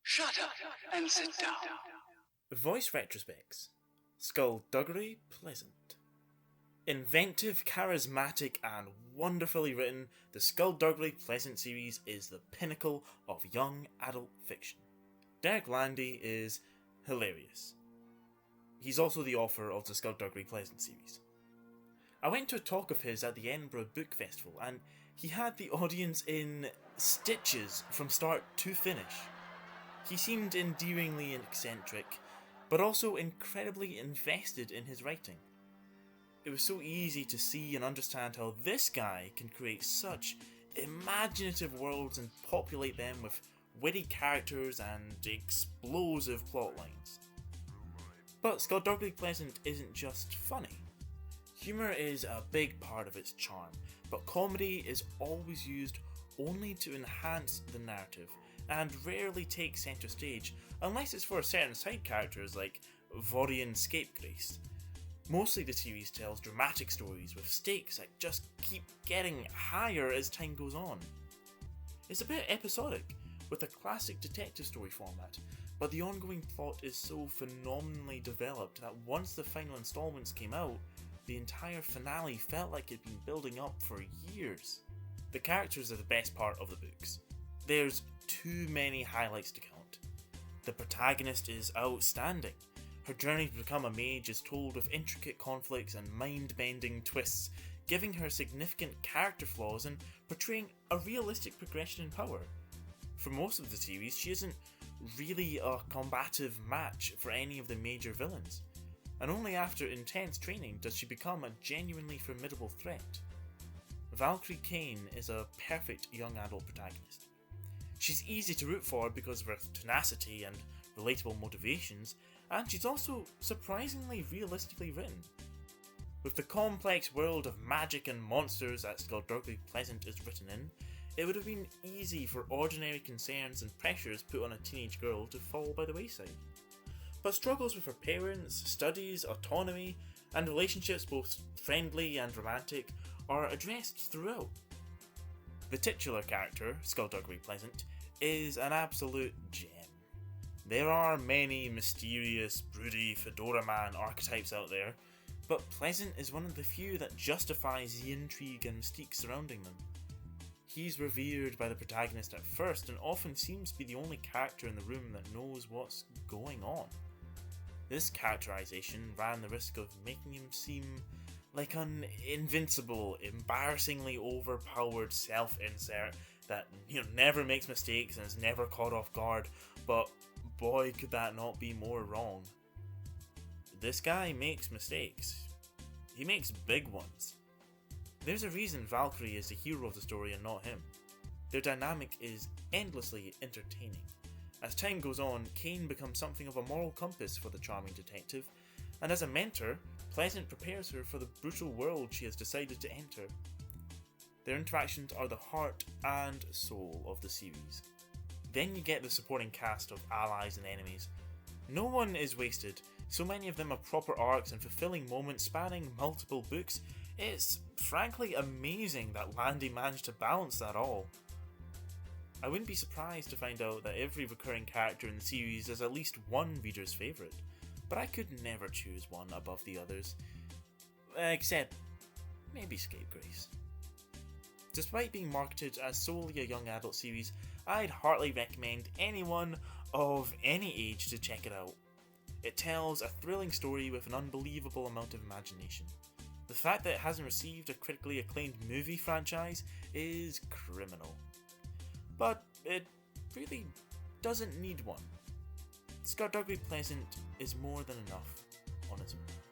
Shut up and sit down. Voice Retrospects. Skullduggery Pleasant. Inventive, charismatic, and wonderfully written, the Skullduggery Pleasant series is the pinnacle of young adult fiction. Derek Landy is hilarious. He's also the author of the Skullduggery Pleasant series. I went to a talk of his at the Edinburgh Book Festival, and he had the audience in stitches from start to finish. He seemed endearingly eccentric, but also incredibly invested in his writing. It was so easy to see and understand how this guy can create such imaginative worlds and populate them with witty characters and explosive plotlines. But Skullduggery Pleasant isn't just funny. Humour is a big part of its charm, but comedy is always used only to enhance the narrative, and rarely takes centre stage, unless it's for certain side characters like Vorian Scapegrace. Mostly the series tells dramatic stories with stakes that just keep getting higher as time goes on. It's a bit episodic, with a classic detective story format, but the ongoing plot is so phenomenally developed that once the final installments came out, the entire finale felt like it'd been building up for years. The characters are the best part of the books. There's too many highlights to count. The protagonist is outstanding. Her journey to become a mage is told with intricate conflicts and mind-bending twists, giving her significant character flaws and portraying a realistic progression in power. For most of the series, she isn't really a combative match for any of the major villains, and only after intense training does she become a genuinely formidable threat. Valkyrie Kane is a perfect young adult protagonist. She's easy to root for because of her tenacity and relatable motivations, and she's also surprisingly realistically written. With the complex world of magic and monsters that Skullduggery Pleasant is written in, it would have been easy for ordinary concerns and pressures put on a teenage girl to fall by the wayside. But struggles with her parents, studies, autonomy, and relationships both friendly and romantic are addressed throughout. The titular character, Skullduggery Pleasant, is an absolute gem. There are many mysterious, broody fedora man archetypes out there, but Pleasant is one of the few that justifies the intrigue and mystique surrounding them. He's revered by the protagonist at first and often seems to be the only character in the room that knows what's going on. This characterization ran the risk of making him seem like an invincible, embarrassingly overpowered self-insert that never makes mistakes and is never caught off guard, but boy could that not be more wrong. This guy makes mistakes. He makes big ones. There's a reason Valkyrie is the hero of the story and not him. Their dynamic is endlessly entertaining. As time goes on, Kane becomes something of a moral compass for the charming detective, and as a mentor, Pleasant prepares her for the brutal world she has decided to enter. Their interactions are the heart and soul of the series. Then you get the supporting cast of allies and enemies. No one is wasted, so many of them have proper arcs and fulfilling moments spanning multiple books. It's frankly amazing that Landy managed to balance that all. I wouldn't be surprised to find out that every recurring character in the series is at least one reader's favourite, but I could never choose one above the others. Except maybe Scapegrace. Despite being marketed as solely a young adult series, I'd heartily recommend anyone of any age to check it out. It tells a thrilling story with an unbelievable amount of imagination. The fact that it hasn't received a critically acclaimed movie franchise is criminal. But it really doesn't need one. Skullduggery Pleasant is more than enough on its own.